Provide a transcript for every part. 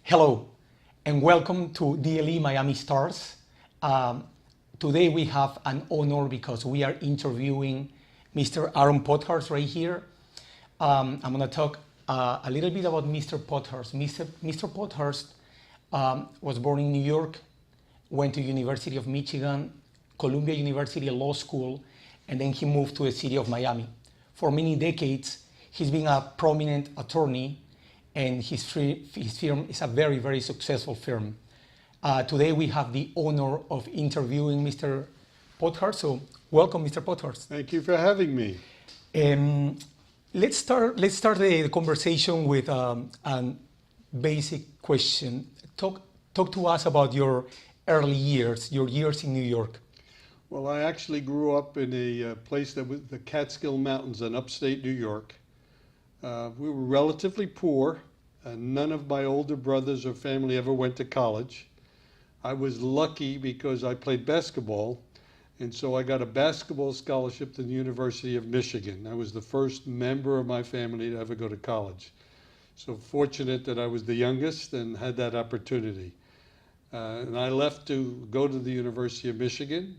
Hello, and welcome to DLE Miami Stars. Today we have an honor because we are interviewing Mr. Aaron Podhurst right here. I'm going to talk a little bit about Mr. Podhurst. Mr. Podhurst was born in New York, went to University of Michigan, Columbia University Law School, and then he moved to the city of Miami. For many decades, he's been a prominent attorney, and his firm is a very, very successful firm. Today we have the honor of interviewing Mr. Podhurst. So welcome, Mr. Podhurst. Thank you for having me. Let's start the conversation with a basic question. Talk to us about your early years, your years in New York. Well, I actually grew up in a place that was the Catskill Mountains in upstate New York. We were relatively poor, and none of my older brothers or family ever went to college. I was lucky because I played basketball, and so I got a basketball scholarship to the University of Michigan. I was the first member of my family to ever go to college. So fortunate that I was the youngest and had that opportunity. And I left to go to the University of Michigan,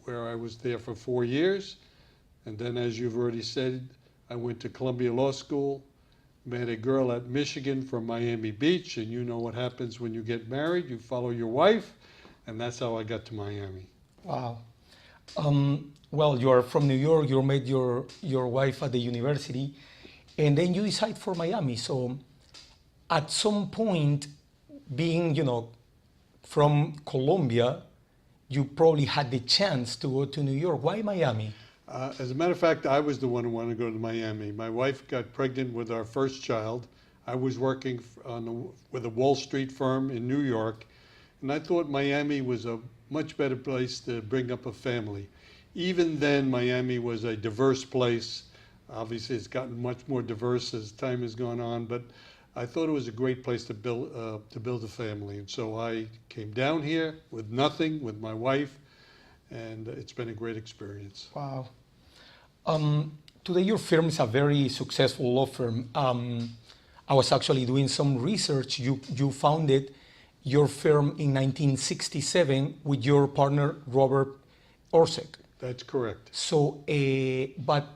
where I was there for 4 years. And then, as you've already said, I went to Columbia Law School, met a girl at Michigan from Miami Beach, and you know what happens when you get married. You follow your wife, and that's how I got to Miami. Wow. Well, you're from New York, you met your wife at the university, and then you decide for Miami. So at some point, being, from Colombia, you probably had the chance to go to New York. Why Miami? As a matter of fact, I was the one who wanted to go to Miami. My wife got pregnant with our first child. I was working with a Wall Street firm in New York, and I thought Miami was a much better place to bring up a family. Even then, Miami was a diverse place. Obviously, it's gotten much more diverse as time has gone on, but I thought it was a great place to build a family. And so I came down here with nothing, with my wife, and it's been a great experience. Wow. Today your firm is a very successful law firm. I was actually doing some research. You founded your firm in 1967 with your partner, Robert Orseck. That's correct. So, but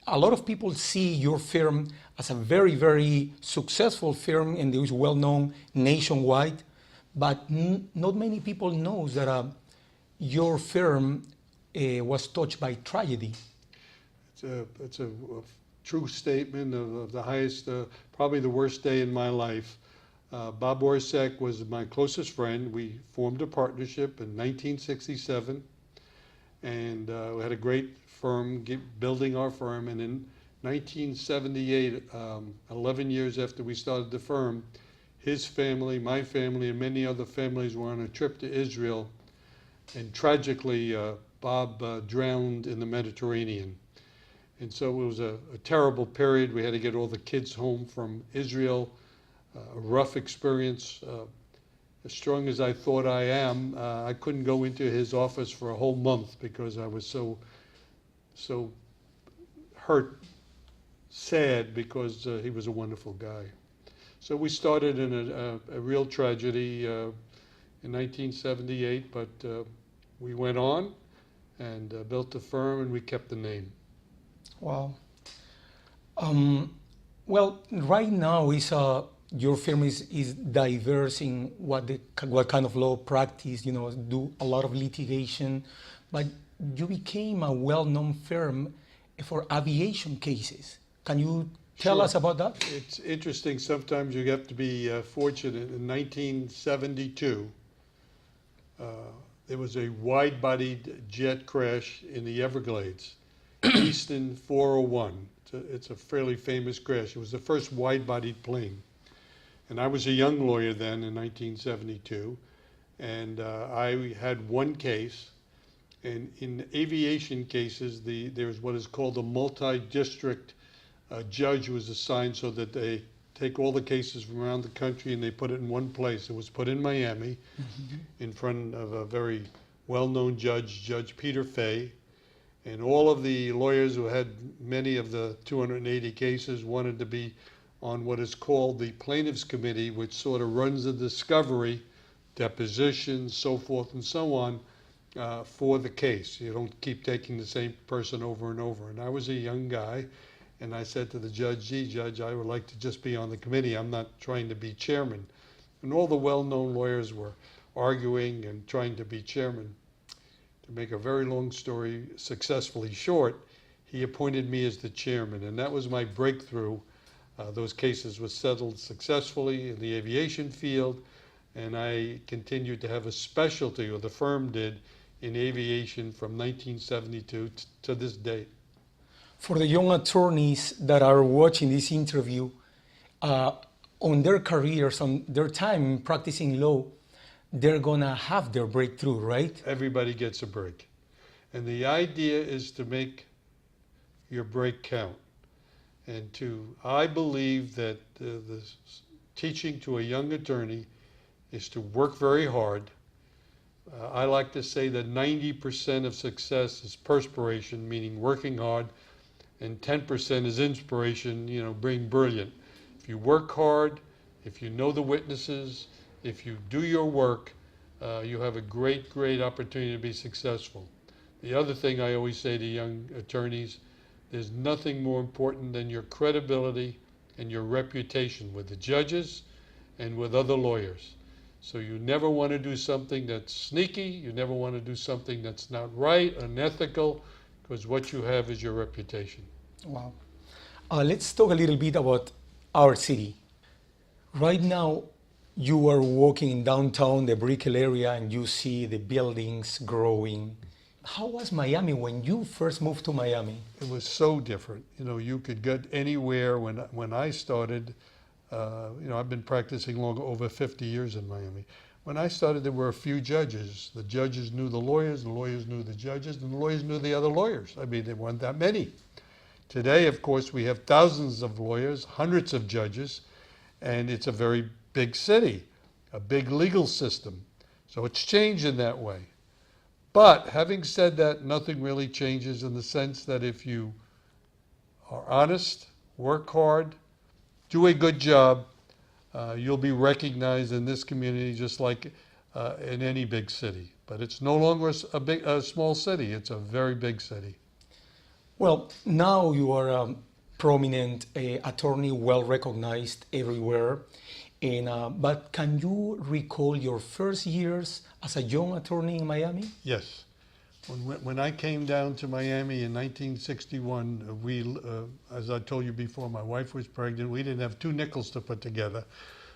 a lot of people see your firm as a very, very successful firm, and it is well known nationwide, but not many people know that your firm was touched by tragedy. It's a true statement of the highest, probably the worst day in my life. Bob Orseck was my closest friend. We formed a partnership in 1967, and we had a great firm building our firm. And in 1978, 11 years after we started the firm, his family, my family, and many other families were on a trip to Israel, and tragically, Bob drowned in the Mediterranean. And so it was a terrible period. We had to get all the kids home from Israel. A rough experience. As strong as I thought I am, I couldn't go into his office for a whole month because I was so hurt, sad, because he was a wonderful guy. So we started in a real tragedy in 1978, but we went on and built the firm, and we kept the name. Wow. Well, right now your firm is diverse in what kind of law practice, do a lot of litigation, but you became a well-known firm for aviation cases. Can you tell us about that? It's interesting. Sometimes you have to be fortunate. In 1972, there was a wide-bodied jet crash in the Everglades, Easton 401. It's a fairly famous crash. It was the first wide-bodied plane. And I was a young lawyer then in 1972, and I had one case. And in aviation cases, there's what is called a multi-district judge who was assigned so that they take all the cases from around the country and they put it in one place. It was put in Miami in front of a very well-known judge, Judge Peter Fay. And all of the lawyers who had many of the 280 cases wanted to be on what is called the plaintiff's committee, which sort of runs the discovery, depositions, so forth and so on, for the case. You don't keep taking the same person over and over. And I was a young guy, and I said to the judge, gee, Judge, I would like to just be on the committee. I'm not trying to be chairman. And all the well-known lawyers were arguing and trying to be chairman. To make a very long story successfully short, he appointed me as the chairman, and that was my breakthrough. Those cases were settled successfully in the aviation field, and I continued to have a specialty, or the firm did, in aviation from 1972 to this date. For the young attorneys that are watching this interview, on their careers, on their time practicing law, they're gonna have their breakthrough, right? Everybody gets a break. And the idea is to make your break count. And I believe that the teaching to a young attorney is to work very hard. I like to say that 90% of success is perspiration, meaning working hard, and 10% is inspiration, being brilliant. If you work hard, if you know the witnesses, if you do your work, you have a great, great opportunity to be successful. The other thing I always say to young attorneys, there's nothing more important than your credibility and your reputation with the judges and with other lawyers. So you never want to do something that's sneaky, you never want to do something that's not right, unethical, because what you have is your reputation. Wow. Let's talk a little bit about our city. Right now, you are walking in downtown, the Brickell area, and you see the buildings growing. How was Miami when you first moved to Miami? It was so different. You could get anywhere. When I started, I've been practicing long, over 50 years in Miami. When I started, there were a few judges. The judges knew the lawyers knew the judges, and the lawyers knew the other lawyers. I mean, there weren't that many. Today, of course, we have thousands of lawyers, hundreds of judges, and it's a very big city, a big legal system. So it's changed in that way. But having said that, nothing really changes in the sense that if you are honest, work hard, do a good job, you'll be recognized in this community just like in any big city. But it's no longer a small city, it's a very big city. Well, now you are a prominent attorney, well recognized everywhere. But can you recall your first years as a young attorney in Miami? Yes. When I came down to Miami in 1961, as I told you before, my wife was pregnant. We didn't have 2 nickels to put together.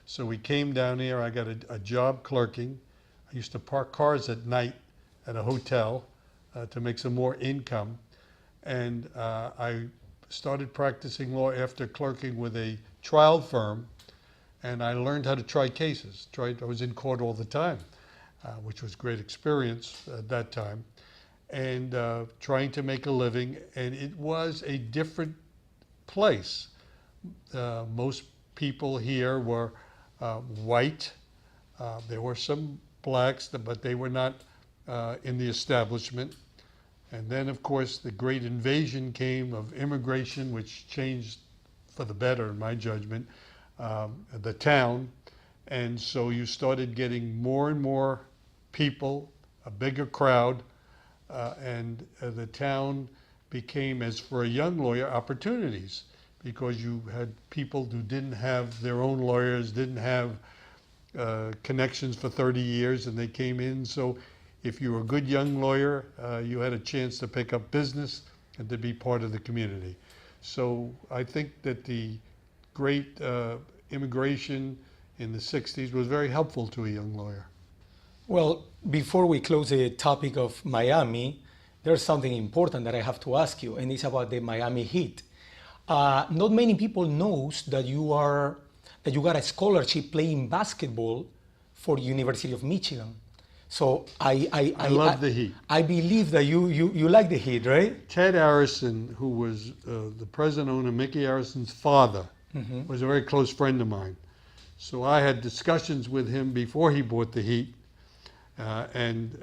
So we came down here. I got a job clerking. I used to park cars at night at a hotel to make some more income. And I started practicing law after clerking with a trial firm. And I learned how to try cases. I was in court all the time, which was a great experience at that time, and trying to make a living. And it was a different place. Most people here were white. There were some blacks, but they were not in the establishment. And then, of course, the great invasion came of immigration, which changed for the better, in my judgment, the town. And so you started getting more and more people, a bigger crowd, and the town became, as for a young lawyer, opportunities, because you had people who didn't have their own lawyers, didn't have connections for 30 years, and they came in. So if you were a good young lawyer, you had a chance to pick up business and to be part of the community. So I think that the great immigration in the 60s was very helpful to a young lawyer. Well, before we close the topic of Miami, there's something important that I have to ask you, and it's about the Miami Heat. Not many people knows that you got a scholarship playing basketball for University of Michigan. So I love the Heat. I believe that you like the Heat, right? Ted Harrison, who was the present owner, Mickey Harrison's father, was a very close friend of mine. So I had discussions with him before he bought the Heat, and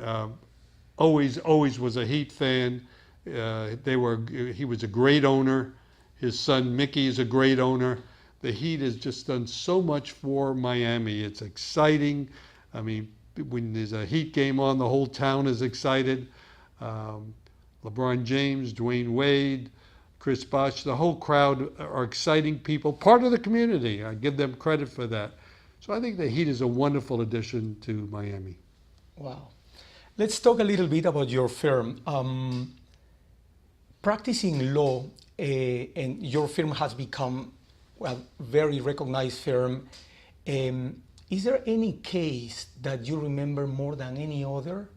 always was a Heat fan. He was a great owner. His son Mickey is a great owner. the Heat has just done so much for Miami. It's exciting. I mean, when there's a Heat game on, the whole town is excited. LeBron James, Dwayne Wade, Chris Bosh, the whole crowd are exciting people, part of the community. I give them credit for that. So I think the Heat is a wonderful addition to Miami. Wow. Let's talk a little bit about your firm. Practicing law, and your firm has become a very recognized firm. Is there any case that you remember more than any other?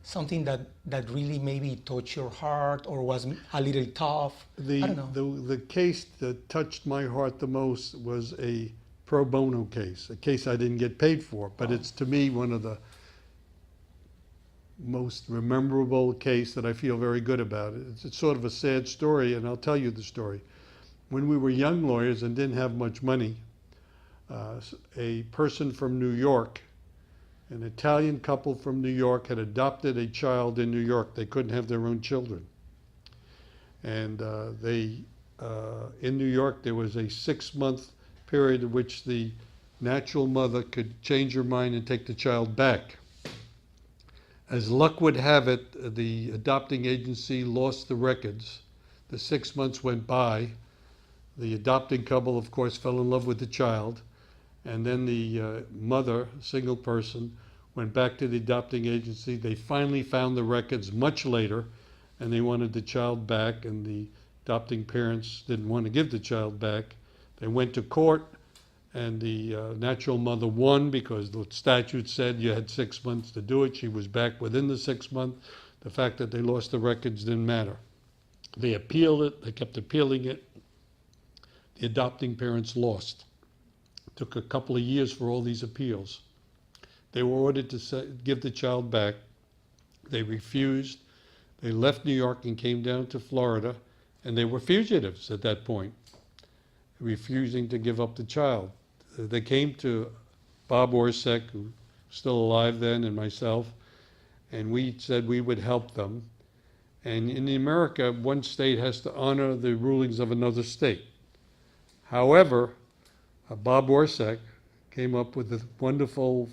Something that really maybe touched your heart or was a little tough? I don't know. The case that touched my heart the most was a pro bono case, a case I didn't get paid for, but it's to me one of the most memorable case that I feel very good about. It's sort of a sad story, and I'll tell you the story. When we were young lawyers and didn't have much money, a person from New York, an Italian couple from New York, had adopted a child in New York. They couldn't have their own children. And in New York, there was a 6-month period in which the natural mother could change her mind and take the child back. As luck would have it, the adopting agency lost the records. The 6 months went by. The adopting couple, of course, fell in love with the child. And then the mother, single person, went back to the adopting agency. They finally found the records much later, and they wanted the child back, and the adopting parents didn't want to give the child back. They went to court, and the natural mother won because the statute said you had 6 months to do it. She was back within the 6 months. The fact that they lost the records didn't matter. They appealed it. They kept appealing it. The adopting parents lost. It took a couple of years for all these appeals. They were ordered to give the child back. They refused. They left New York and came down to Florida, and they were fugitives at that point, refusing to give up the child. They came to Bob Orseck, who was still alive then, and myself, and we said we would help them. And in America, one state has to honor the rulings of another state. However, Bob Orseck came up with a wonderful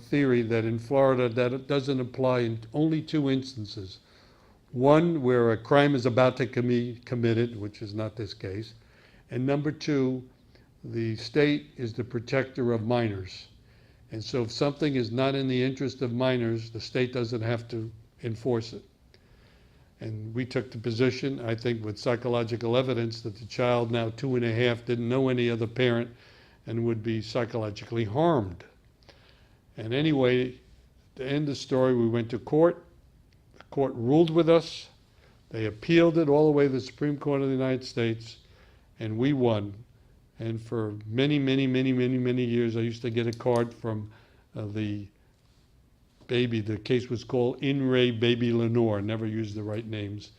theory that in Florida that it doesn't apply in only 2 instances. One, where a crime is about to be committed, which is not this case. And number 2, the state is the protector of minors. And so if something is not in the interest of minors, the state doesn't have to enforce it. And we took the position, I think with psychological evidence, that the child, now 2.5, didn't know any other parent and would be psychologically harmed. And anyway, to end the story, we went to court. The court ruled with us. They appealed it all the way to the Supreme Court of the United States, and we won. And for many, many, many, many, many years, I used to get a card from the baby. The case was called In Re Baby Lenore, never used the right names.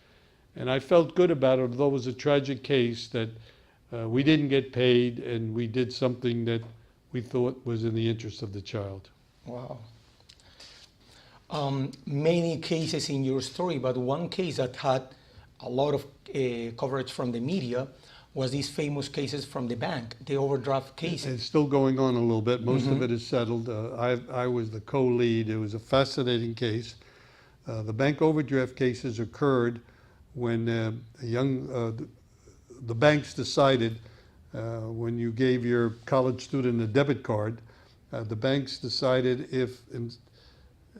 And I felt good about it, although it was a tragic case that we didn't get paid and we did something that we thought was in the interest of the child. Wow. Many cases in your story, but one case that had a lot of coverage from the media was these famous cases from the bank, the overdraft cases. It's still going on a little bit. Most of it is settled. I was the co-lead. It was a fascinating case. The bank overdraft cases occurred when the banks decided, when you gave your college student a debit card, the banks decided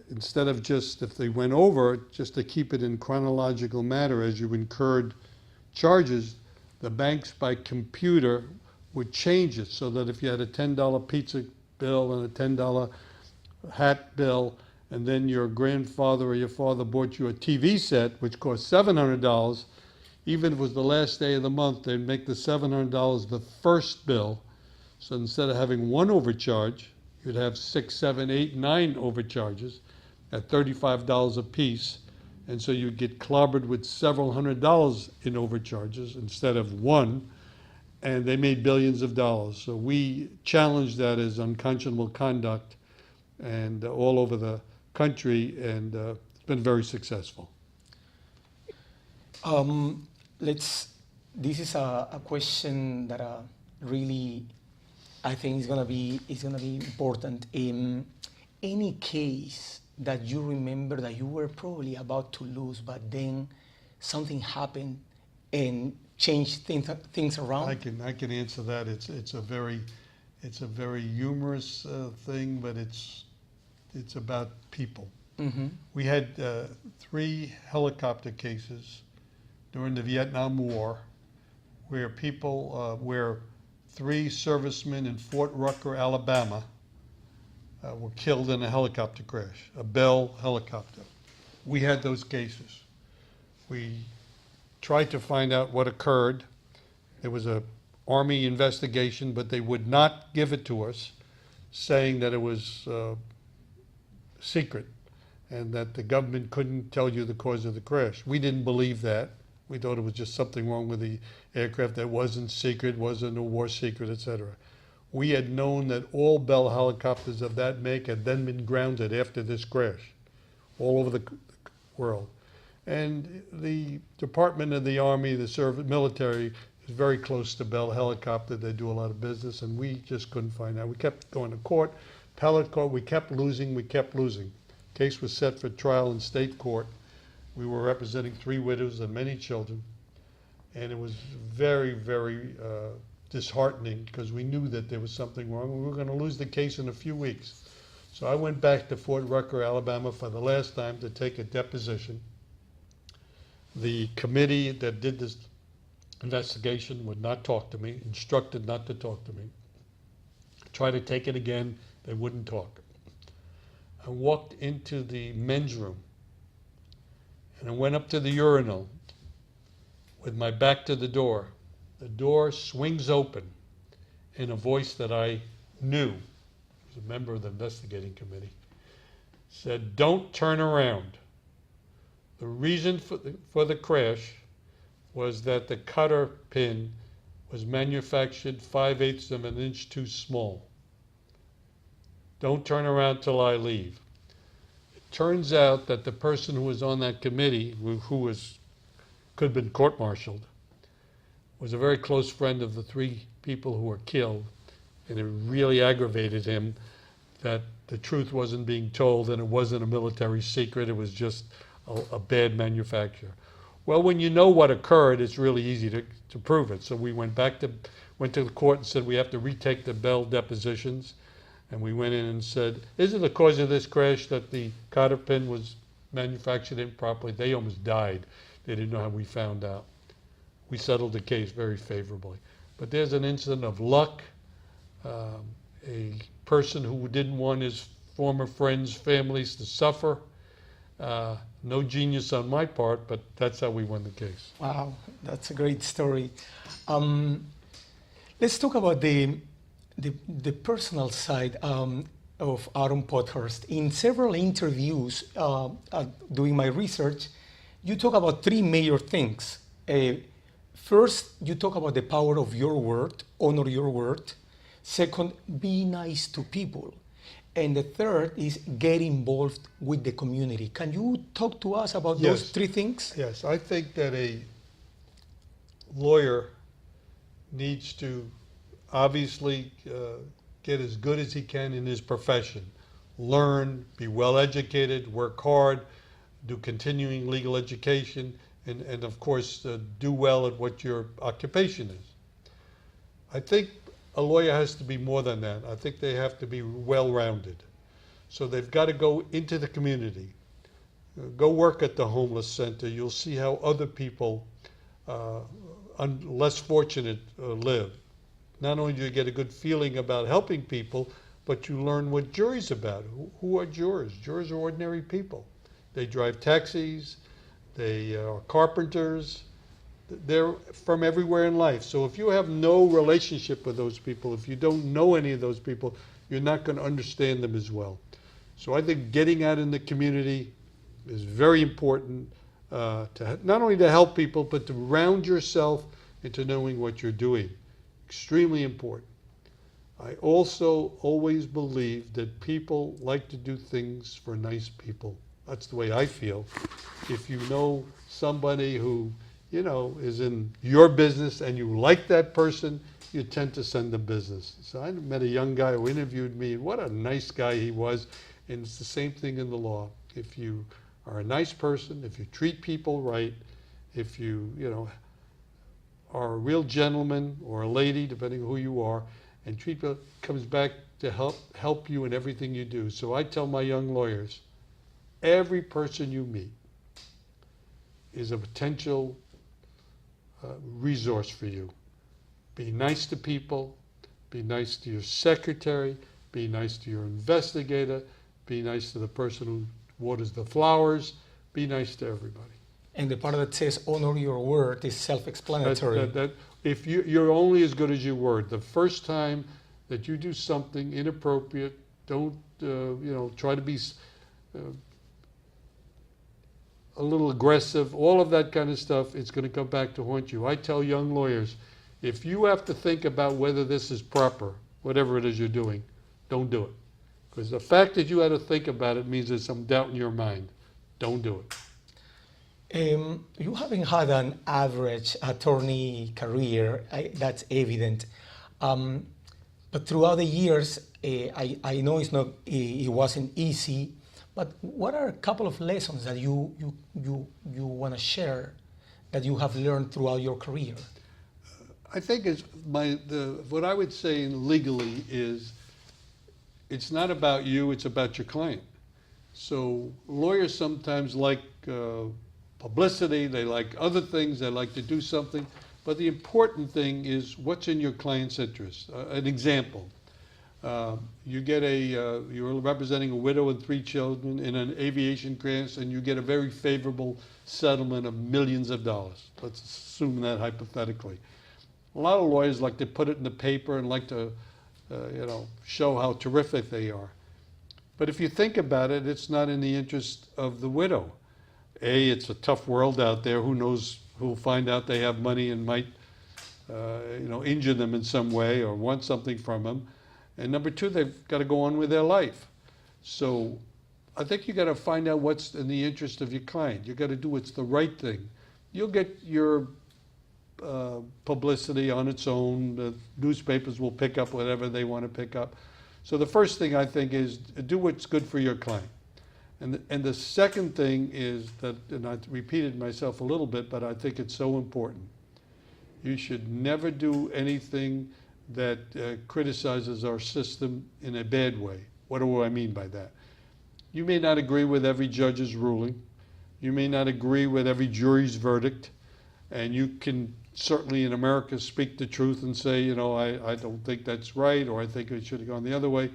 instead of just, if they went over, just to keep it in chronological matter as you incurred charges, the banks by computer would change it so that if you had a $10 pizza bill and a $10 hat bill, and then your grandfather or your father bought you a TV set, which cost $700, even if it was the last day of the month, they'd make the $700 the first bill. So instead of having one overcharge, you'd have 6, 7, 8, 9 overcharges at $35 a piece. And so you'd get clobbered with several $100s in overcharges instead of one, and they made billions of dollars. So we challenged that as unconscionable conduct and all over the country, and it's been very successful. This is a question that really, I think it's gonna be important. Any case that you remember that you were probably about to lose, but then something happened and changed things around? I can answer that. It's a very humorous thing, but it's about people. Mm-hmm. We had 3 helicopter cases during the Vietnam War where where 3 servicemen in Fort Rucker, Alabama, were killed in a helicopter crash, a Bell helicopter. We had those cases. We tried to find out what occurred. There was a Army investigation, but they would not give it to us, saying that it was secret and that the government couldn't tell you the cause of the crash. We didn't believe that. We thought it was just something wrong with the aircraft that wasn't secret, wasn't a war secret, etc. We had known that all Bell helicopters of that make had then been grounded after this crash all over the world. And the Department of the Army, the military, is very close to Bell Helicopter. They do a lot of business, and we just couldn't find out. We kept going to court, appellate court. We kept losing. Case was set for trial in state court. We were representing 3 widows and many children, and it was very, very disheartening because we knew that there was something wrong. We were going to lose the case in a few weeks. So I went back to Fort Rucker, Alabama for the last time to take a deposition. The committee that did this investigation would not talk to me, instructed not to talk to me. I tried to take it again, they wouldn't talk. I walked into the men's room and I went up to the urinal with my back to the door. The door swings open in a voice that I knew, was a member of the investigating committee, said, "Don't turn around." The reason for the crash was that the cutter pin was manufactured 5/8 of an inch too small. Don't turn around till I leave. It turns out that the person who was on that committee, who could have been court-martialed, was a very close friend of the 3 people who were killed, and it really aggravated him that the truth wasn't being told and it wasn't a military secret, it was just a bad manufacture. Well, when you know what occurred, it's really easy to prove it. So we went to the court and said we have to retake the Bell depositions. And we went in and said, is it the cause of this crash that the cotter pin was manufactured improperly? They almost died. They didn't know how we found out. We settled the case very favorably. But there's an incident of luck, a person who didn't want his former friends' families to suffer. No genius on my part, but that's how we won the case. Wow, that's a great story. Let's talk about the personal side of Aaron Podhurst. In several interviews doing my research, you talk about 3 major things. First, you talk about the power of your word, honor your word. Second, be nice to people. And the third is get involved with the community. Can you talk to us about those 3 things? Yes, I think that a lawyer needs to obviously get as good as he can in his profession. Learn, be well educated, work hard, do continuing legal education, and of course do well at what your occupation is. I think a lawyer has to be more than that. I think they have to be well-rounded. So they've got to go into the community. Go work at the homeless center. You'll see how other people, less fortunate, live. Not only do you get a good feeling about helping people, but you learn what jury's about. Who are jurors? Jurors are ordinary people. They drive taxis. They are carpenters. They're from everywhere in life. So if you have no relationship with those people, if you don't know any of those people, you're not going to understand them as well. So I think getting out in the community is very important, not only to help people, but to round yourself into knowing what you're doing. Extremely important. I also always believe that people like to do things for nice people. That's the way I feel. If you know somebody who is in your business and you like that person you tend to send them business. So I met a young guy who interviewed me, and what a nice guy he was. And it's the same thing in the law. If you are a nice person, if you treat people right, if you are a real gentleman or a lady, depending on who you are, and treat people, comes back to help you in everything you do. So I tell my young lawyers, every person you meet is a potential resource for you. Be nice to people, be nice to your secretary, be nice to your investigator, be nice to the person who waters the flowers, be nice to everybody. And the part that says honor your word is self-explanatory. If you're only as good as your word. The first time that you do something inappropriate, don't try to be a little aggressive, all of that kind of stuff, it's going to come back to haunt you. I tell young lawyers, if you have to think about whether this is proper, whatever it is you're doing, don't do it. Because the fact that you had to think about it means there's some doubt in your mind. Don't do it. You haven't had an average attorney career, that's evident. But throughout the years, I know it wasn't easy. But what are a couple of lessons that you want to share that you have learned throughout your career? I think what I would say legally is it's not about you, it's about your client. So lawyers sometimes like publicity, they like other things, they like to do something, but the important thing is what's in your client's interest. An example. You're representing a widow and 3 children in an aviation crash, and you get a very favorable settlement of millions of dollars. Let's assume that hypothetically. A lot of lawyers like to put it in the paper and like to, show how terrific they are. But if you think about it, it's not in the interest of the widow. It's a tough world out there. Who knows who'll find out they have money and might, injure them in some way or want something from them. And number 2, they've got to go on with their life. So I think you got to find out what's in the interest of your client. You got to do what's the right thing. You'll get your publicity on its own. The newspapers will pick up whatever they want to pick up. So the first thing I think is do what's good for your client. And the second thing is that, and I repeated myself a little bit, but I think it's so important. You should never do anything that criticizes our system in a bad way. What do I mean by that? You may not agree with every judge's ruling. You may not agree with every jury's verdict. And you can certainly in America speak the truth and say, I don't think that's right, or I think it should have gone the other way.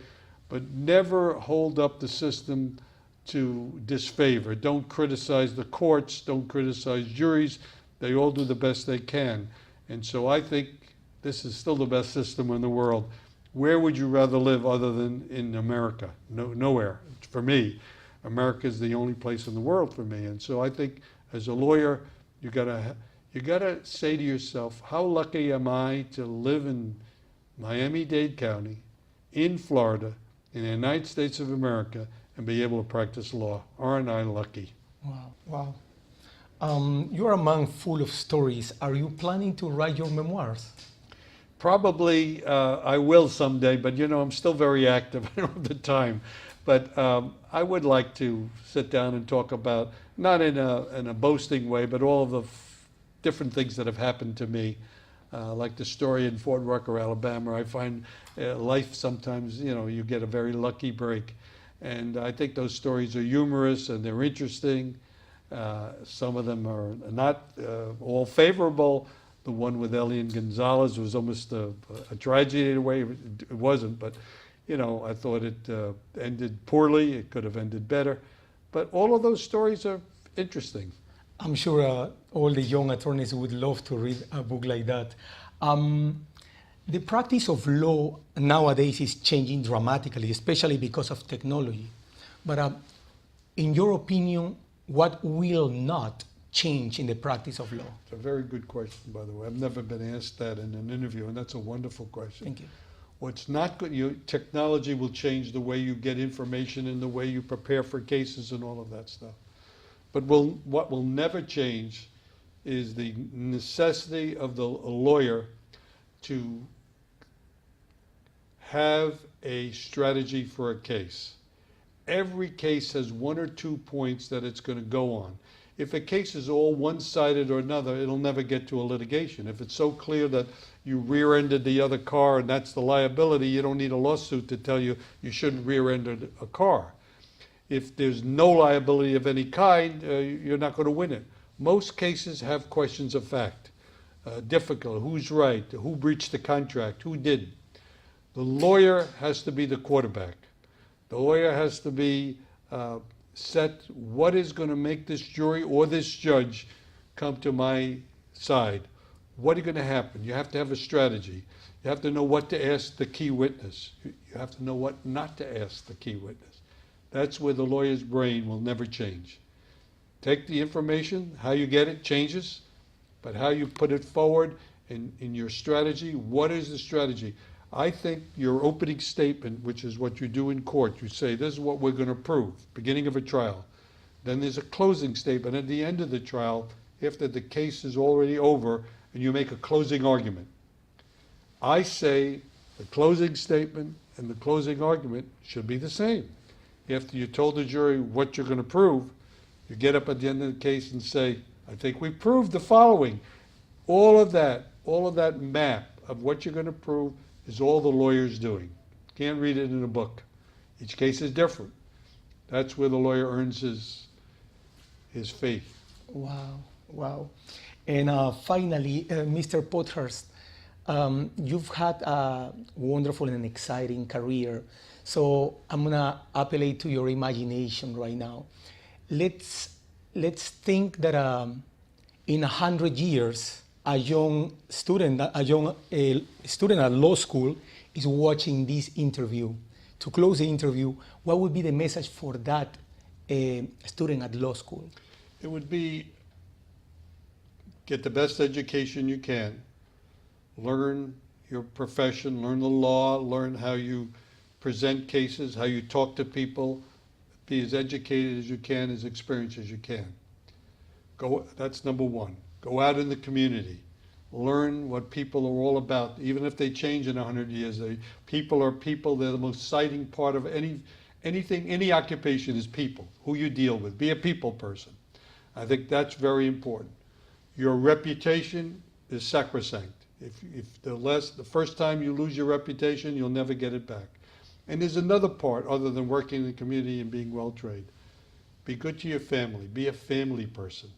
But never hold up the system to disfavor. Don't criticize the courts. Don't criticize juries. They all do the best they can. And so I think this is still the best system in the world. Where would you rather live other than in America? Nowhere. For me, America is the only place in the world for me. And so I think as a lawyer, you gotta say to yourself, how lucky am I to live in Miami-Dade County, in Florida, in the United States of America, and be able to practice law? Aren't I lucky? Wow. You're a man full of stories. Are you planning to write your memoirs? Probably I will someday, but I'm still very active. I don't have the time. But I would like to sit down and talk about, not in a boasting way, but all of the different things that have happened to me. Like the story in Fort Rucker, Alabama. I find life sometimes, you get a very lucky break. And I think those stories are humorous and they're interesting. Some of them are not all favorable. The one with Elian Gonzalez was almost a tragedy in a way. It wasn't, but I thought it ended poorly. It could have ended better. But all of those stories are interesting. I'm sure all the young attorneys would love to read a book like that. The practice of law nowadays is changing dramatically, especially because of technology. But in your opinion, what will not change in the practice of law? It's a very good question, by the way. I've never been asked that in an interview, and that's a wonderful question. Thank you. What's not good, technology will change the way you get information and the way you prepare for cases and all of that stuff. But what will never change is the necessity of the lawyer to have a strategy for a case. Every case has one or two points that it's going to go on. If a case is all one-sided or another, it'll never get to a litigation. If it's so clear that you rear-ended the other car and that's the liability, you don't need a lawsuit to tell you you shouldn't rear-end a car. If there's no liability of any kind, you're not going to win it. Most cases have questions of fact. Difficult, who's right, who breached the contract, who didn't. The lawyer has to be the quarterback. The lawyer has to be set what is going to make this jury or this judge come to my side. What is going to happen? You have to have a strategy. You have to know what to ask the key witness. You have to know what not to ask the key witness. That's where the lawyer's brain will never change. Take the information, how you get it changes, but how you put it forward in your strategy, what is the strategy? I think your opening statement, which is what you do in court, you say, this is what we're going to prove, beginning of a trial. Then there's a closing statement at the end of the trial, after the case is already over, and you make a closing argument. I say the closing statement and the closing argument should be the same. After you told the jury what you're going to prove, you get up at the end of the case and say, I think we proved the following. All of that map of what you're going to prove is all the lawyer's doing. Can't read it in a book. Each case is different. That's where the lawyer earns his faith. Wow, wow. And finally, Mr. Podhurst, you've had a wonderful and exciting career. So I'm gonna appeal to your imagination right now. Let's think that in 100 years, a young student at law school is watching this interview. To close the interview, what would be the message for that student at law school? It would be get the best education you can, learn your profession, learn the law, learn how you present cases, how you talk to people, be as educated as you can, as experienced as you can. That's number one. Go out in the community. Learn what people are all about. Even if they change in 100 years, people are people. They're the most exciting part of anything, any occupation is people, who you deal with. Be a people person. I think that's very important. Your reputation is sacrosanct. If the first time you lose your reputation, you'll never get it back. And there's another part other than working in the community and being well-trained. Be good to your family. Be a family person.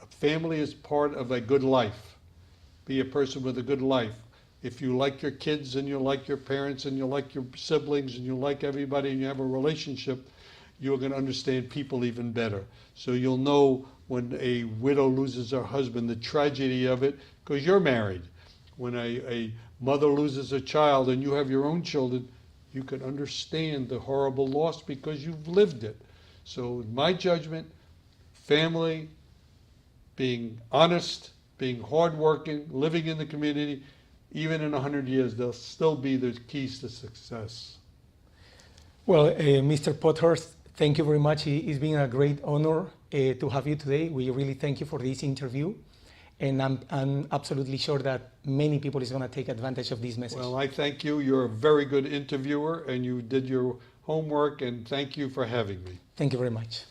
A family is part of a good life. Be a person with a good life. If you like your kids and you like your parents and you like your siblings and you like everybody and you have a relationship, you're going to understand people even better. So you'll know when a widow loses her husband, the tragedy of it, because you're married. When a mother loses a child and you have your own children, you can understand the horrible loss because you've lived it. So in my judgment, family, being honest, being hardworking, living in the community, even in 100 years, they'll still be the keys to success. Well, Mr. Podhurst, thank you very much. It's been a great honor to have you today. We really thank you for this interview. And I'm absolutely sure that many people is going to take advantage of this message. Well, I thank you. You're a very good interviewer and you did your homework, and thank you for having me. Thank you very much.